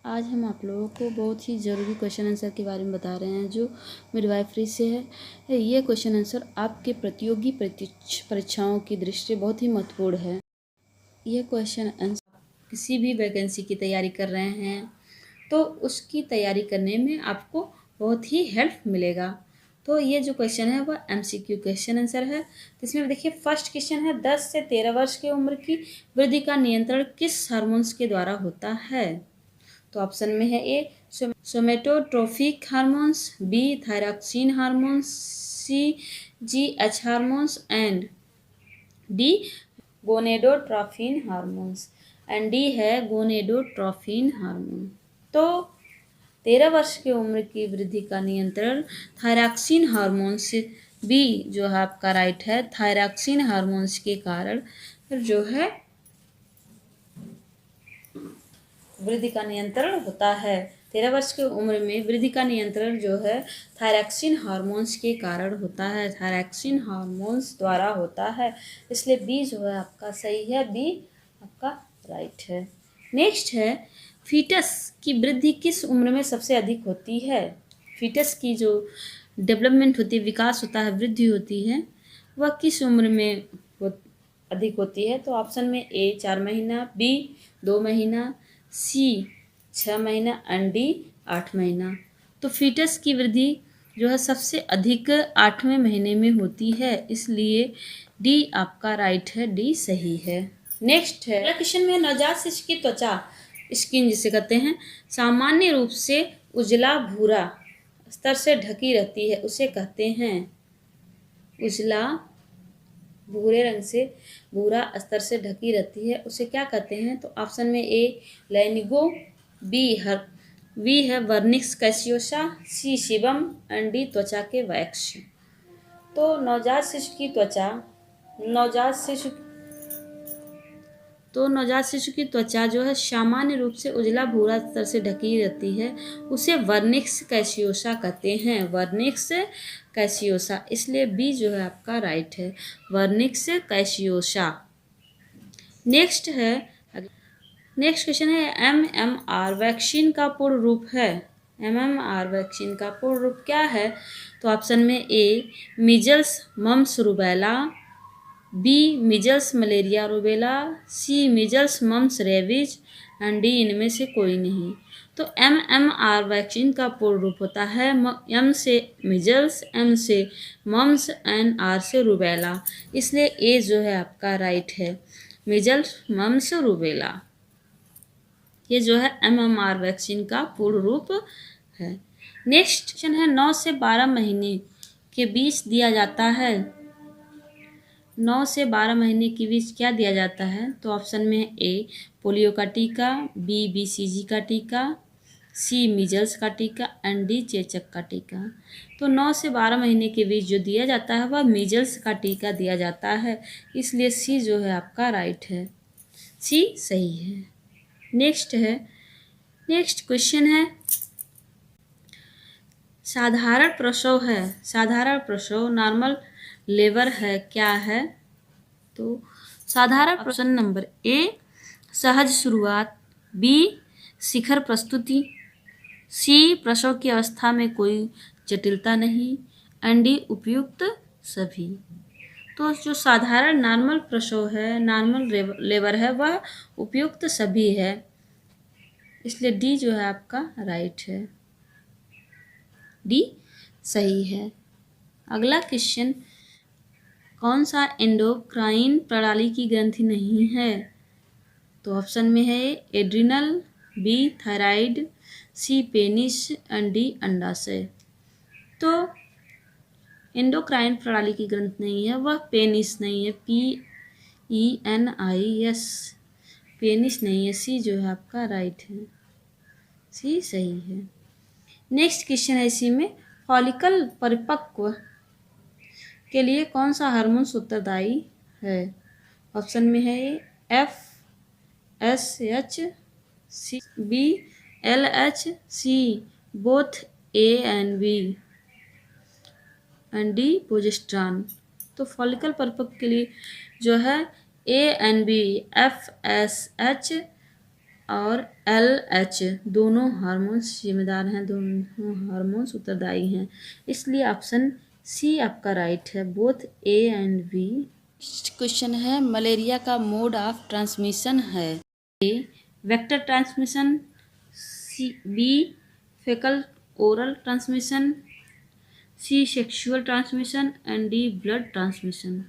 आज हम आप लोगों को बहुत ही ज़रूरी क्वेश्चन आंसर के बारे में बता रहे हैं जो मिडवाइफरी से है। ये क्वेश्चन आंसर आपके प्रतियोगी परीक्षाओं की दृष्टि से बहुत ही महत्वपूर्ण है। यह क्वेश्चन आंसर किसी भी वैकेंसी की तैयारी कर रहे हैं तो उसकी तैयारी करने में आपको बहुत ही हेल्प मिलेगा। तो ये जो क्वेश्चन है वह MCQ क्वेश्चन आंसर है। तो इसमें देखिए फर्स्ट क्वेश्चन है 10 से 13 वर्ष की उम्र की वृद्धि का नियंत्रण किस हार्मोन्स के द्वारा होता है। तो ऑप्शन में है A somatotrophic hormones, B thyroxine hormones, C GH hormones and D gonadotrophin hormones and D है गोनेडोट्रोफिन हार्मोन। तो 13 वर्ष की उम्र की वृद्धि का नियंत्रण थायरॉक्सिन हार्मोन्स, बी जो है आपका राइट है, थायरॉक्सिन हार्मोन्स के कारण जो है वृद्धि का नियंत्रण होता है। 13 वर्ष की उम्र में वृद्धि का नियंत्रण जो है थायरॉक्सिन हार्मोन्स के कारण होता है, थायरॉक्सिन हार्मोन्स द्वारा होता है। इसलिए बी जो है आपका सही है, बी आपका राइट है। नेक्स्ट है फीटस की वृद्धि किस उम्र में सबसे अधिक होती है। फीटस की जो डेवलपमेंट होती है, विकास होता है, वृद्धि होती है, वह किस उम्र में अधिक होती है। तो ऑप्शन में ए 4 महीना, बी 2 महीना, सी 6 महीना एंड डी 8 महीना। तो फीटस की वृद्धि जो है सबसे अधिक 8वें महीने में होती है, इसलिए डी आपका राइट है, डी सही है। नेक्स्ट है अगला क्वेश्चन में नवजात शिशु की त्वचा, स्किन जिसे कहते हैं, सामान्य रूप से उजला भूरा स्तर से ढकी रहती है, उसे कहते हैं उजला भूरे रंग से भूरा स्तर से ढकी रहती है, उसे क्या कहते हैं। तो ऑप्शन में ए लैनिगो, बी है Wernicke's कैसियोसा, C Shivam and D त्वचा के वैक्स। तो नवजात शिशु की त्वचा की त्वचा जो है सामान्य रूप से उजला भूरा स्तर से ढकी रहती है, उसे वर्निक्स कैसियोसा कहते हैं, वर्निक्स कैसियोसा। इसलिए बी जो है आपका राइट है, वर्निक्स कैसियोसा। नेक्स्ट क्वेश्चन है MMR वैक्सीन का पूर्ण रूप है। MMR वैक्सीन का पूर्ण रूप क्या है। तो ऑप्शन में A measles mumps rubella, B measles malaria rubella, C measles mumps rabies and D इनमें से कोई नहीं। तो MMR वैक्सीन का पूर्ण रूप होता है M से मीजल्स, M से मम्स एंड R से रूबेला, इसलिए ए जो है आपका राइट है, मीजल्स मम्स रूबेला। ये जो है MMR वैक्सीन का पूर्ण रूप है। नेक्स्ट क्वेश्चन है 9 से 12 महीने के बीच दिया जाता है। 9 से 12 महीने के बीच क्या दिया जाता है। तो ऑप्शन में है ए पोलियो का टीका, बी BCG का टीका, सी मीजल्स का टीका एंड डी चेचक का टीका। तो 9 से 12 महीने के बीच जो दिया जाता है वह मीजल्स का टीका दिया जाता है, इसलिए सी जो है आपका राइट है, सी सही है। नेक्स्ट क्वेश्चन है साधारण प्रसव है, साधारण प्रसव नॉर्मल लेबर है, क्या है। तो साधारण प्रश्न नंबर ए सहज शुरुआत, बी शिखर प्रस्तुति, सी प्रसव की अवस्था में कोई जटिलता नहीं एंड डी उपयुक्त सभी। तो जो साधारण नॉर्मल प्रसव है, नॉर्मल लेबर है, वह उपयुक्त सभी है, इसलिए डी जो है आपका राइट है, डी सही है। अगला क्वेश्चन कौन सा एंडोक्राइन प्रणाली की ग्रंथि नहीं है। तो ऑप्शन में है adrenal, B thyroid, C penis and D अंडाशय। तो एंडोक्राइन प्रणाली की ग्रंथि नहीं है, वह पेनिस नहीं है, PENIS, पेनिस नहीं है, सी जो है आपका राइट है, सी सही है। नेक्स्ट क्वेश्चन है इसी में फॉलिकल परिपक्व के लिए कौन सा हार्मोन उत्तरदायी है। ऑप्शन में है FSH, C B LH, C both A and B and D progesterone. तो फॉलिकल परिपक्व के लिए जो है A एंड B, FSH और LH दोनों हार्मोन्स जिम्मेदार हैं, दोनों हार्मोन्स उत्तरदायी हैं, इसलिए ऑप्शन सी आपका राइट है, both A and B। Question है मलेरिया का मोड ऑफ ट्रांसमिशन है A vector transmission, B faecal oral transmission, C sexual transmission and D blood transmission.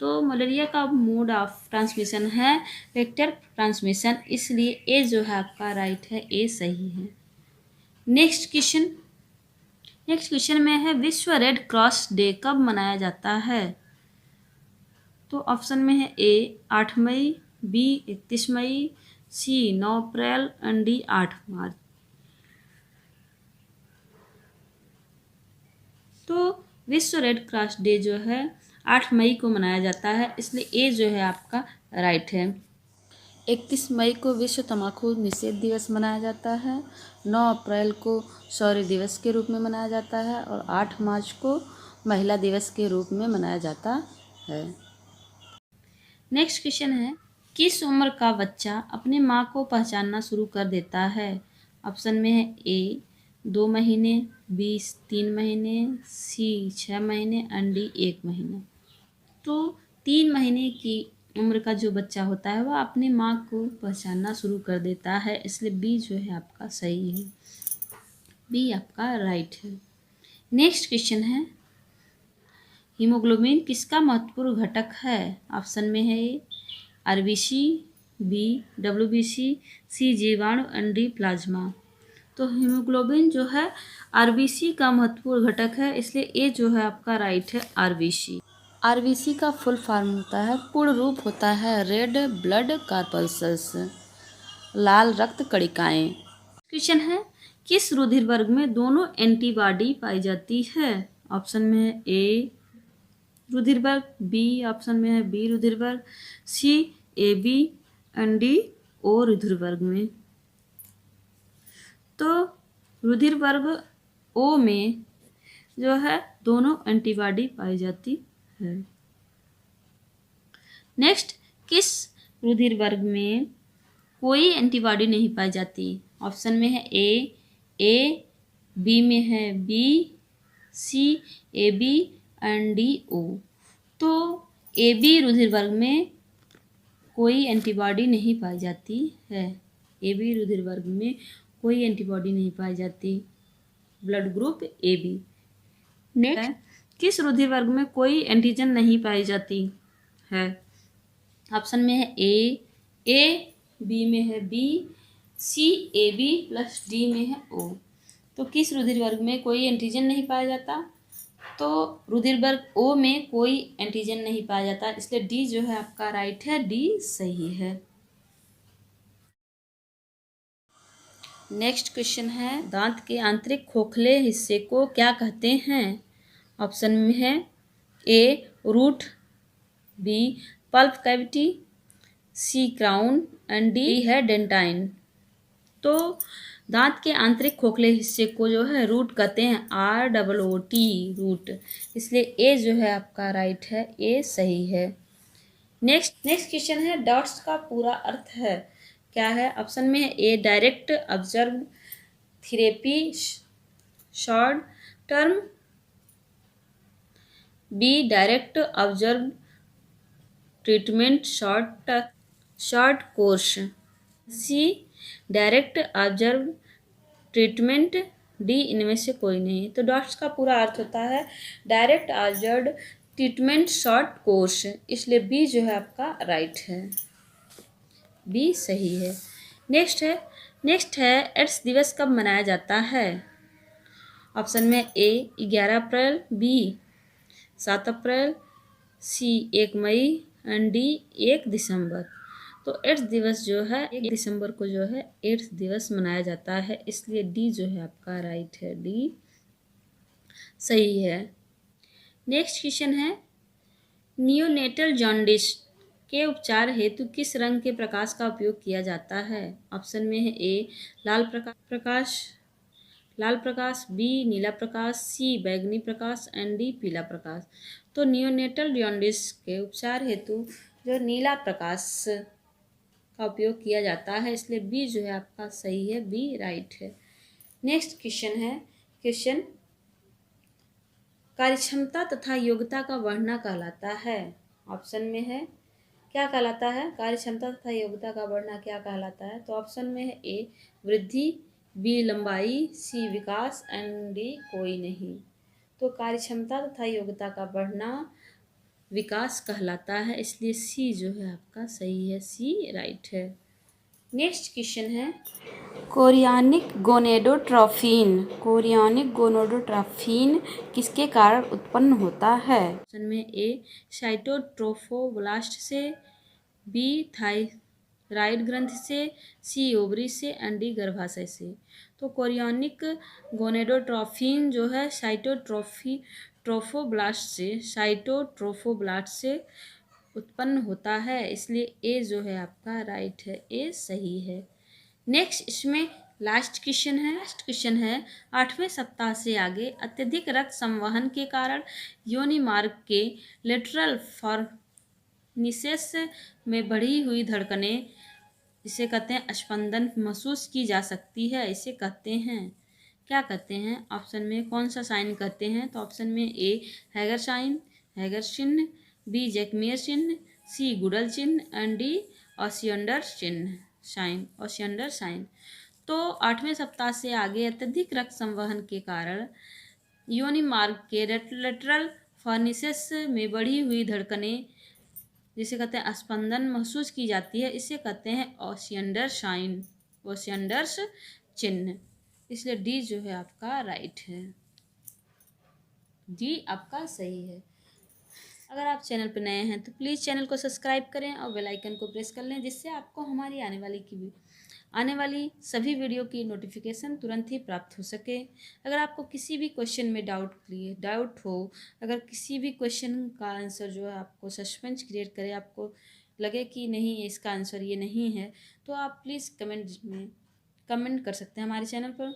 तो मलेरिया का मोड ऑफ ट्रांसमिशन है वेक्टर ट्रांसमिशन, इसलिए ए जो है आपका राइट है, ए सही है। नेक्स्ट क्वेश्चन में है विश्व रेड क्रॉस डे कब मनाया जाता है? तो ऑप्शन में है ए 8 मई, बी 31 मई, सी 9 अप्रैल एंड डी 8 मार्च। तो विश्व रेड क्रॉस डे जो है 8 मई को मनाया जाता है, इसलिए ए जो है आपका राइट है। 31 मई को विश्व तंबाकू निषेध दिवस मनाया जाता है, 9 अप्रैल को शौर्य दिवस के रूप में मनाया जाता है और 8 मार्च को महिला दिवस के रूप में मनाया जाता है। नेक्स्ट क्वेश्चन है किस उम्र का बच्चा अपनी माँ को पहचानना शुरू कर देता है? ऑप्शन में है ए 2 महीने, बी 3 महीने, सी 6 महीने एंड डी 1 महीना। तो 3 महीने की उम्र का जो बच्चा होता है वह अपनी माँ को पहचानना शुरू कर देता है, इसलिए बी जो है आपका सही है, बी आपका राइट है। नेक्स्ट क्वेश्चन है हीमोग्लोबिन किसका महत्वपूर्ण घटक है? ऑप्शन में है आरबीसी, बी डब्ल्यूबीसी, सी जीवाणु एंड डी प्लाज्मा। तो हीमोग्लोबिन जो है आरबीसी का महत्वपूर्ण घटक है, इसलिए ए जो है आपका राइट है, आरबीसी। आरबीसी का फुल फॉर्म होता है, पूर्ण रूप होता है रेड ब्लड कॉर्पल्सस, लाल रक्त कणिकाएं। क्वेश्चन है किस रुधिर वर्ग में दोनों एंटीबॉडी पाई जाती है? ऑप्शन में है ए रुधिर वर्ग, बी ऑप्शन में है बी रुधिर वर्ग, C A B and D O रुधिर वर्ग में। तो रुधिर वर्ग ओ में जो है दोनों एंटीबॉडी पाई जाती है। नेक्स्ट किस रुधिर वर्ग में कोई एंटीबॉडी नहीं पाई जाती? ऑप्शन में है ए, बी में है B, C A B and D O. तो ए बी रुधिर वर्ग में कोई एंटीबॉडी नहीं पाई जाती है, ए बी रुधिर वर्ग में कोई एंटीबॉडी नहीं पाई जाती, blood group A B. Next किस रुधिर वर्ग में कोई एंटीजन नहीं पाई जाती है? ऑप्शन में है ए, बी में है B, C A B plus D में है ओ। तो किस रुधिर वर्ग में कोई एंटीजन नहीं पाया जाता? तो रुधिर वर्ग ओ में कोई एंटीजन नहीं पाया जाता, इसलिए डी जो है आपका राइट है, डी सही है। नेक्स्ट क्वेश्चन है दांत के आंतरिक खोखले हिस्से को क्या कहते हैं? ऑप्शन में है A root, B pulp cavity, C crown and D है डेंटाइन। तो दांत के आंतरिक खोखले हिस्से को जो है रूट कहते हैं, ROOT रूट, इसलिए ए जो है आपका राइट है, ए सही है। नेक्स्ट क्वेश्चन है डॉट्स का पूरा अर्थ है क्या है? ऑप्शन में है A direct observe therapy short term, B direct observe treatment short course, C direct observe treatment, D इनमें से कोई नहीं। तो डॉट्स का पूरा अर्थ होता है direct observe treatment short course, इसलिए बी जो है आपका राइट है, बी सही है। नेक्स्ट है एड्स दिवस कब मनाया जाता है? ऑप्शन में ए 11 अप्रैल, बी 7 अप्रैल, सी 1 मई एंड डी 1 दिसंबर। तो एड्स दिवस जो है 1 दिसंबर को जो है एड्स दिवस मनाया जाता है, इसलिए डी जो है आपका राइट है, डी सही है। नेक्स्ट क्वेश्चन है नियोनेटल जॉन्डिस के उपचार हेतु किस रंग के प्रकाश का उपयोग किया जाता है? ऑप्शन में है ए लाल प्रकाश, बी नीला प्रकाश, सी बैंगनी प्रकाश एंड डी पीला प्रकाश। तो नियोनेटल जॉन्डिस के उपचार हेतु जो नीला प्रकाश का उपयोग किया जाता है, इसलिए बी जो है आपका सही है, बी राइट है। नेक्स्ट क्वेश्चन है, क्वेश्चन कार्यक्षमता तथा योग्यता का बढ़ना कहलाता है। ऑप्शन में है, क्या कहलाता है? कार्यक्षमता तथा योग्यता का बढ़ना क्या कहलाता है? तो ऑप्शन में है ए वृद्धि, बी लंबाई, सी विकास एंड डी कोई नहीं। तो कार्यक्षमता तथा योग्यता का बढ़ना विकास कहलाता है, इसलिए सी जो है आपका सही है, सी राइट है। नेक्स्ट क्वेश्चन है, कोरियानिक गोनेडोट्रोफिन, कोरियानिक गोनेडोट्रोफिन किसके कारण उत्पन्न होता है? ऑप्शन में ए साइटोट्रोफोब्लास्ट से, बी थायराइड ग्रंथि से, सी ओवरी से एंड डी गर्भाशय से। तो कोरियानिक गोनेडोट्रोफिन जो है साइटोट्रोफोब्लास्ट से उत्पन्न होता है, इसलिए ए जो है आपका राइट है, ए सही है। नेक्स्ट इसमें लास्ट क्वेश्चन है 8वें सप्ताह से आगे अत्यधिक रक्त संवहन के कारण योनि मार्ग के लेटरल फॉर्निसेस में बढ़ी हुई धड़कनें, इसे कहते हैं स्पंदन, महसूस की जा सकती है। इसे कहते हैं, क्या कहते हैं? ऑप्शन में कौन सा साइन कहते हैं? तो ऑप्शन में ए हैगर साइन, हैगर चिन्ह, बी जैकमेयर चिन्ह, सी गुडल चिन्ह एंड डी ओसियंडर चिन्ह साइन, ओसियंडर साइन। तो 8वें सप्ताह से आगे अत्यधिक रक्त संवहन के कारण योनि मार्ग के लेटरल फॉर्निसेस में बढ़ी हुई धड़कनें, जिसे कहते हैं स्पंदन, महसूस की जाती है। इसे कहते हैं ओसियंडर साइन, ओसियंडर्स चिन्ह। इसलिए डी जो है आपका राइट है, डी आपका सही है। अगर आप चैनल पर नए हैं तो प्लीज़ चैनल को सब्सक्राइब करें और बेल आइकन को प्रेस कर लें, जिससे आपको हमारी आने वाली सभी वीडियो की नोटिफिकेशन तुरंत ही प्राप्त हो सके। अगर आपको किसी भी क्वेश्चन में डाउट हो, अगर किसी भी क्वेश्चन का आंसर जो है आपको सस्पेंस क्रिएट करे, आपको लगे कि नहीं इसका आंसर ये नहीं है, तो आप प्लीज़ कमेंट कर सकते हैं हमारे चैनल पर।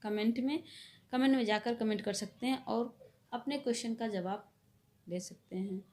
कमेंट में जाकर कमेंट कर सकते हैं और अपने क्वेश्चन का जवाब दे सकते हैं।